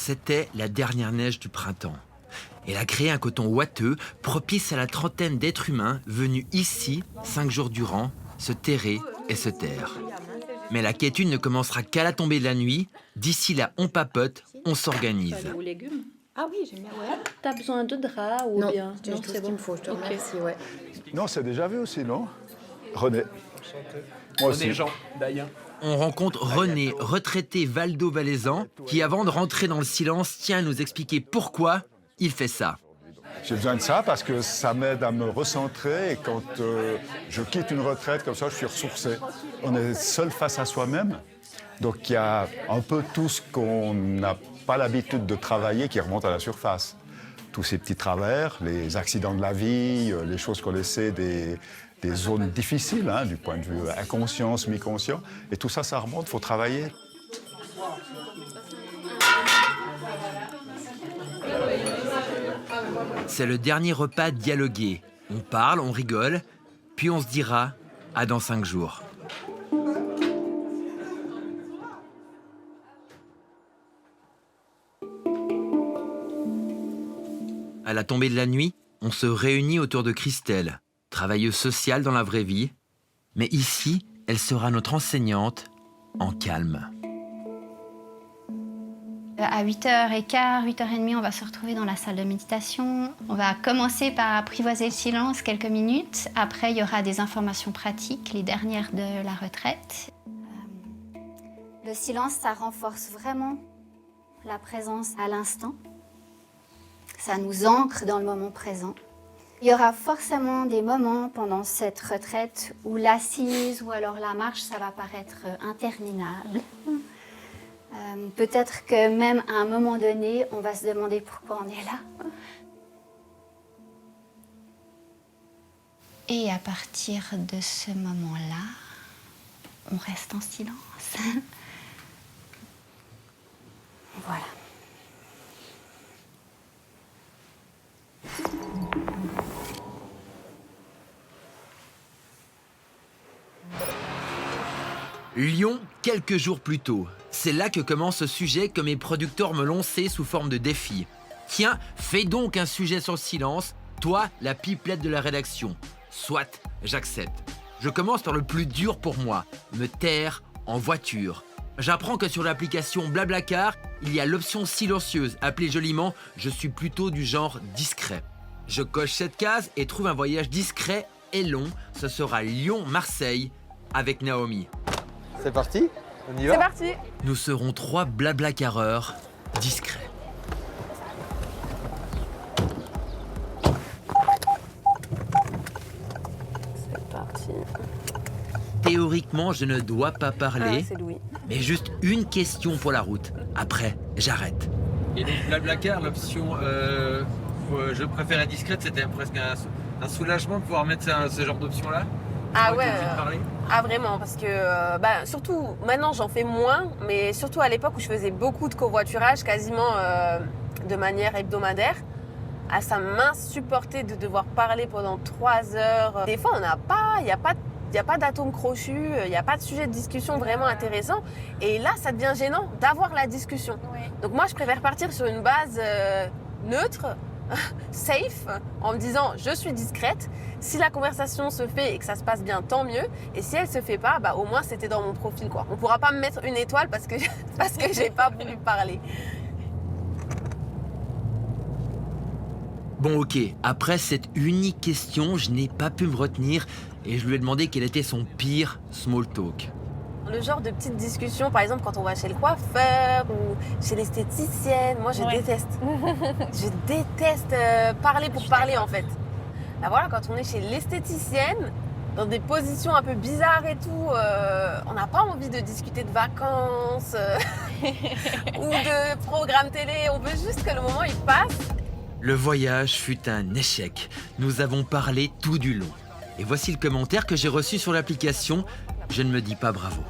C'était la dernière neige du printemps. Elle a créé un coton ouateux, propice à la trentaine d'êtres humains venus ici, 5 jours durant, se terrer et se taire. Mais la quiétude ne commencera qu'à la tombée de la nuit. D'ici là, on papote, on s'organise. Aux légumes. Ah oui, j'aime bien, ouais. T'as besoin de draps ou Non, bien j'ai tout ce qu'il me faut, je te remercie, ouais. Non, c'est déjà vu aussi, non? René. Moi aussi. René Jean, Daïen. On rencontre René, retraité valdo-valaisan, qui avant de rentrer dans le silence, tient à nous expliquer pourquoi il fait ça. J'ai besoin de ça parce que ça m'aide à me recentrer et quand je quitte une retraite comme ça, je suis ressourcé. On est seul face à soi-même, donc il y a un peu tout ce qu'on n'a pas l'habitude de travailler qui remonte à la surface. Tous ces petits travers, les accidents de la vie, les choses qu'on essaie des zones difficiles, hein, du point de vue inconscient, semi-conscient. Et tout ça, ça remonte, il faut travailler. C'est le dernier repas dialogué. On parle, on rigole, puis on se dira à dans 5 jours. À la tombée de la nuit, on se réunit autour de Christelle, travailleuse sociale dans la vraie vie. Mais ici, elle sera notre enseignante en calme. À 8h15, 8h30, on va se retrouver dans la salle de méditation. On va commencer par apprivoiser le silence quelques minutes. Après, il y aura des informations pratiques, les dernières de la retraite. Le silence, ça renforce vraiment la présence à l'instant. Ça nous ancre dans le moment présent. Il y aura forcément des moments pendant cette retraite où l'assise ou alors la marche, ça va paraître interminable. Peut-être que même à un moment donné, on va se demander pourquoi on est là. Et à partir de ce moment-là, on reste en silence. Voilà. Lyon, quelques jours plus tôt. C'est là que commence ce sujet que mes producteurs me lançaient sous forme de défi. Tiens, fais donc un sujet sur le silence, toi, la pipelette de la rédaction. Soit, j'accepte. Je commence par le plus dur pour moi, me taire en voiture. J'apprends que sur l'application Blablacar, il y a l'option silencieuse, appelée joliment « Je suis plutôt du genre discret ». Je coche cette case et trouve un voyage discret et long. Ce sera Lyon-Marseille avec Naomi. C'est parti? On y va? C'est parti. Nous serons 3 blablacareurs discrets. C'est parti. Théoriquement, je ne dois pas parler, C'est Louis. mais juste une question pour la route. Après, j'arrête. Et donc Blablacar, l'option je préfère être discrète, c'était presque un soulagement de pouvoir mettre ce genre d'option-là? Ah Pour ouais. être obligé de parler. Ah vraiment, parce que surtout maintenant j'en fais moins, mais surtout à l'époque où je faisais beaucoup de covoiturage, quasiment de manière hebdomadaire, ça m'insupportait de devoir parler pendant 3 heures. Des fois il n'y a pas d'atome crochu, il n'y a pas de sujet de discussion vraiment intéressant, et là ça devient gênant d'avoir la discussion. Oui. Donc moi je préfère partir sur une base neutre, safe, en me disant je suis discrète. Si la conversation se fait et que ça se passe bien, tant mieux. Et si elle se fait pas, au moins c'était dans mon profil, quoi. On pourra pas me mettre une étoile parce que j'ai pas voulu parler. Bon ok, après cette unique question, je n'ai pas pu me retenir et je lui ai demandé quel était son pire small talk. Le genre de petites discussions, par exemple quand on va chez le coiffeur ou chez l'esthéticienne, moi je déteste. Je déteste parler pour parler en fait. Là voilà, quand on est chez l'esthéticienne, dans des positions un peu bizarres et tout, on n'a pas envie de discuter de vacances ou de programmes télé, on veut juste que le moment il passe. Le voyage fut un échec. Nous avons parlé tout du long. Et voici le commentaire que j'ai reçu sur l'application. Je ne me dis pas bravo.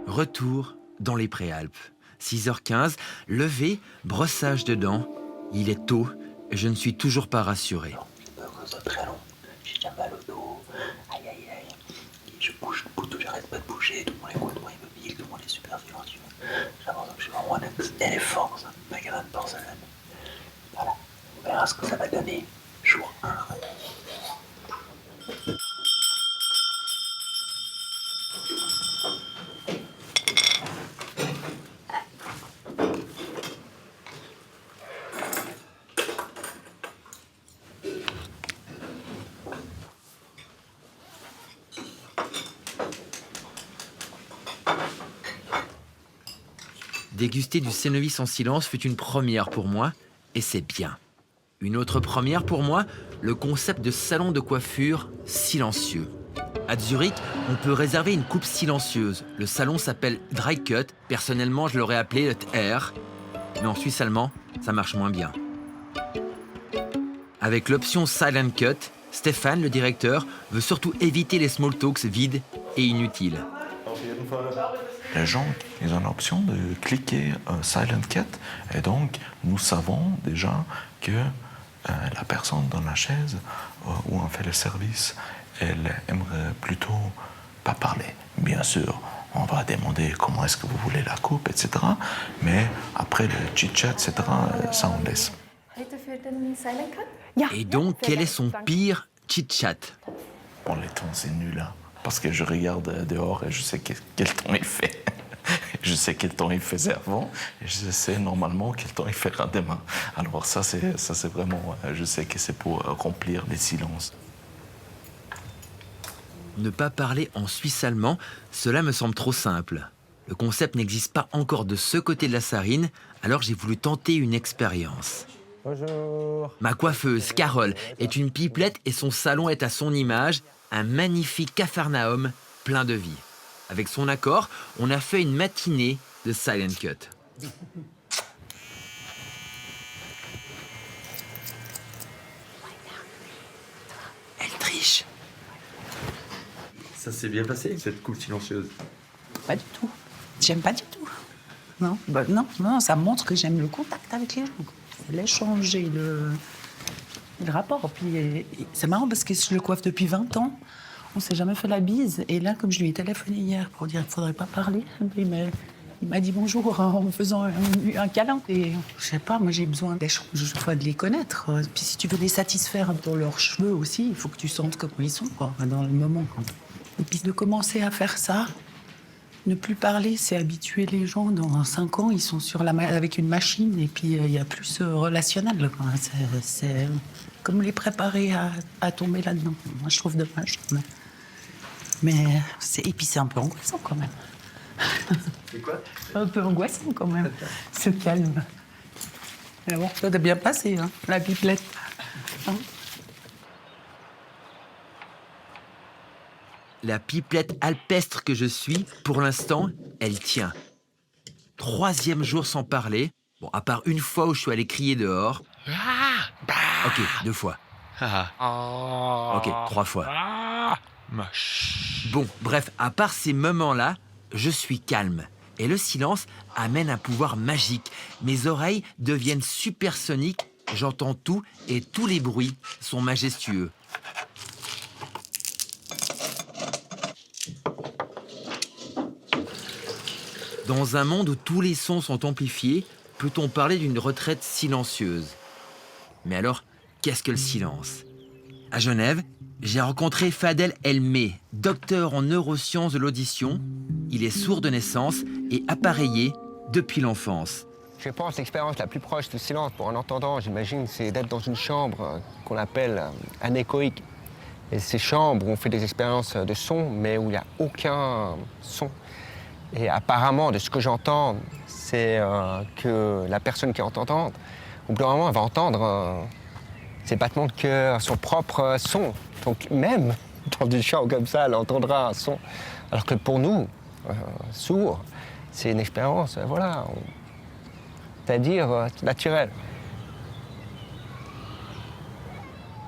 Retour dans les Préalpes. 6h15, lever, brossage de dents. Il est tôt et je ne suis toujours pas rassuré. C'est très long, j'ai déjà mal au dos, aïe aïe aïe. Et je bouge beaucoup, j'arrête pas de bouger, tout le monde est quoi, tout le monde est mobile, tout le monde est super super silencieux. J'avance absolument mon axe et les forces, magasin de porcelaine. Voilà, on verra ce que ça va donner. Jour 1. Déguster du cénovis en silence fut une première pour moi, et c'est bien. Une autre première pour moi, le concept de salon de coiffure silencieux. À Zurich, on peut réserver une coupe silencieuse. Le salon s'appelle Dry Cut. Personnellement, je l'aurais appelé le R. Mais en suisse allemand, ça marche moins bien. Avec l'option Silent Cut, Stéphane, le directeur, veut surtout éviter les small talks vides et inutiles. Les gens, ils ont l'option de cliquer Silent Cut et donc nous savons déjà que la personne dans la chaise où on fait le service, elle aimerait plutôt pas parler. Bien sûr, on va demander comment est-ce que vous voulez la coupe, etc. Mais après le chit-chat, etc., ça on laisse. Et donc, quel est son pire chit-chat? Bon, les temps, c'est nul, hein, parce que je regarde dehors et je sais quel temps il fait. Je sais quel temps il faisait avant et je sais normalement quel temps il fera demain. Alors ça, c'est vraiment... Je sais que c'est pour remplir les silences. Ne pas parler en suisse allemand, cela me semble trop simple. Le concept n'existe pas encore de ce côté de la Sarine, alors j'ai voulu tenter une expérience. Bonjour. Ma coiffeuse, Carole, est une pipelette et son salon est à son image, un magnifique capharnaüm plein de vie. Avec son accord, on a fait une matinée de Silent Cut. Elle triche. Ça s'est bien passé, cette coupe silencieuse? Pas du tout. J'aime pas du tout. Non, non, ça montre que j'aime le contact avec les gens. L'échange et le rapport. Puis c'est marrant parce que je le coiffe depuis 20 ans. On s'est jamais fait la bise. Et là, comme je lui ai téléphoné hier pour dire qu'il ne faudrait pas parler, il m'a dit bonjour en me faisant un câlin. Et je sais pas, moi j'ai besoin d'échanges, de les connaître. Puis si tu veux les satisfaire dans leurs cheveux aussi, il faut que tu sentes comment ils sont, quoi, dans le moment. Quoi. Et puis de commencer à faire ça, ne plus parler, c'est habituer les gens. Dans 5 ans, ils sont avec une machine et puis il y a plus relationnel. Quoi. C'est comme les préparer à tomber là-dedans. Moi, je trouve dommage. Mais et puis c'est un peu angoissant quand même. C'est quoi? Un peu angoissant quand même, ce calme. Mais bon, ça t'a bien passé, hein, la pipelette. Hein? La pipelette alpestre que je suis, pour l'instant, elle tient. 3e jour sans parler. Bon, à part une fois où je suis allé crier dehors. Ok, 2 fois. Ok, 3 fois. Bon, bref, à part ces moments-là, je suis calme. Et le silence amène un pouvoir magique. Mes oreilles deviennent supersoniques, j'entends tout et tous les bruits sont majestueux. Dans un monde où tous les sons sont amplifiés, peut-on parler d'une retraite silencieuse? Mais alors, qu'est-ce que le silence? À Genève, j'ai rencontré Fadel Elmé, docteur en neurosciences de l'audition. Il est sourd de naissance et appareillé depuis l'enfance. Je pense que l'expérience la plus proche du silence pour un entendant, j'imagine, c'est d'être dans une chambre qu'on appelle anéchoïque. Et ces chambres où on fait des expériences de son, mais où il n'y a aucun son. Et apparemment, de ce que j'entends, c'est que la personne qui est entendante, au bout d'un moment, elle va entendre ses battements de cœur, son propre son. Donc même dans une chambre comme ça, elle entendra un son. Alors que pour nous, sourds, c'est une expérience, voilà, c'est-à-dire naturelle.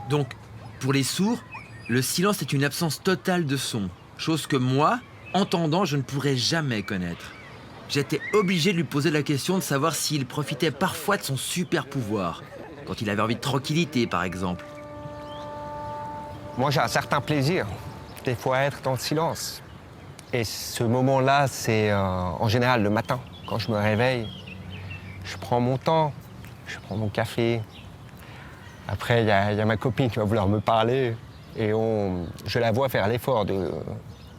Donc, pour les sourds, le silence est une absence totale de son, chose que moi, entendant, je ne pourrais jamais connaître. J'étais obligé de lui poser la question de savoir s'il profitait parfois de son super pouvoir, quand il avait envie de tranquillité, par exemple. Moi, j'ai un certain plaisir, des fois, à être dans le silence. Et ce moment-là, c'est en général le matin, quand je me réveille. Je prends mon temps, je prends mon café. Après, il y a ma copine qui va vouloir me parler. Et je la vois faire l'effort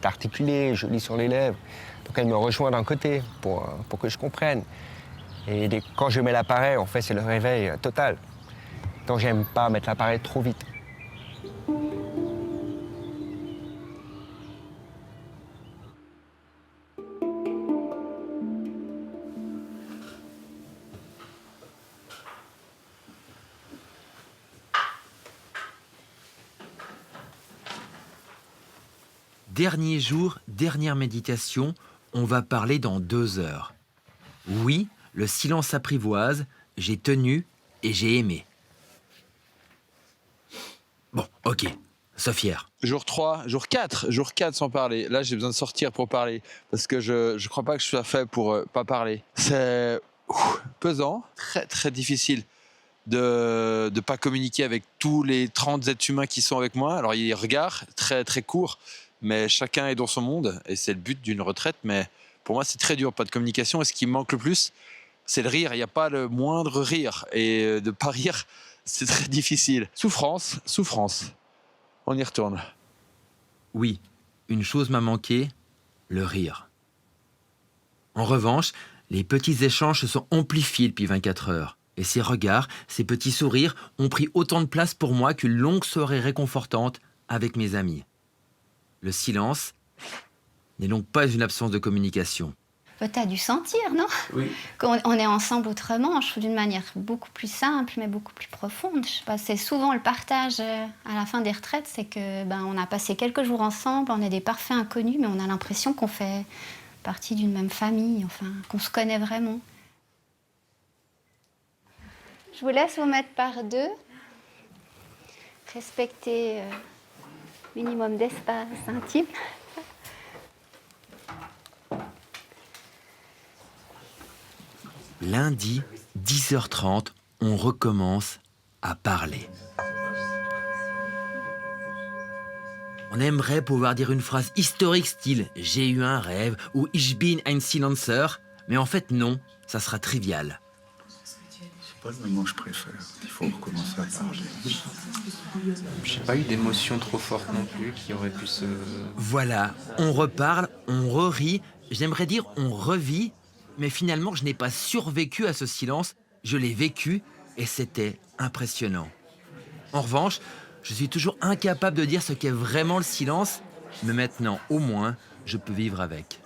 d'articuler, je lis sur les lèvres. Donc elle me rejoint d'un côté pour que je comprenne. Et quand je mets l'appareil, en fait, c'est le réveil total. Donc j'aime pas mettre l'appareil trop vite. Dernier jour, dernière méditation, on va parler dans 2 heures. Oui, le silence apprivoise, j'ai tenu et j'ai aimé. Bon, ok, Sofière. Jour 3, jour 4 sans parler. Là, j'ai besoin de sortir pour parler parce que je crois pas que je sois fait pour pas parler. C'est pesant, très très difficile de pas communiquer avec tous les 30 êtres humains qui sont avec moi. Alors, il y a des regards très très courts, mais chacun est dans son monde et c'est le but d'une retraite. Mais pour moi, c'est très dur, pas de communication. Et ce qui me manque le plus, c'est le rire. Il n'y a pas le moindre rire. Et de pas rire, c'est très difficile. Souffrance. On y retourne. Oui, une chose m'a manqué, le rire. En revanche, les petits échanges se sont amplifiés depuis 24 heures. Et ces regards, ces petits sourires ont pris autant de place pour moi qu'une longue soirée réconfortante avec mes amis. Le silence n'est donc pas une absence de communication. T'as dû sentir, non? Oui. Qu'on est ensemble autrement, je trouve d'une manière beaucoup plus simple, mais beaucoup plus profonde. Je sais pas, c'est souvent le partage à la fin des retraites, c'est que on a passé quelques jours ensemble, on est des parfaits inconnus, mais on a l'impression qu'on fait partie d'une même famille, enfin, qu'on se connaît vraiment. Je vous laisse vous mettre par 2. Respectez minimum d'espace intime. Lundi, 10h30, on recommence à parler. On aimerait pouvoir dire une phrase historique style « J'ai eu un rêve » ou « Ich bin ein Silencer », mais en fait non, ça sera trivial. C'est pas le moment que je préfère. Il faut recommencer à parler. J'ai pas eu d'émotion trop forte non plus qui aurait pu se... Voilà, on reparle, on re-rit, j'aimerais dire on revit, mais finalement je n'ai pas survécu à ce silence, je l'ai vécu et c'était impressionnant. En revanche, je suis toujours incapable de dire ce qu'est vraiment le silence, mais maintenant au moins je peux vivre avec.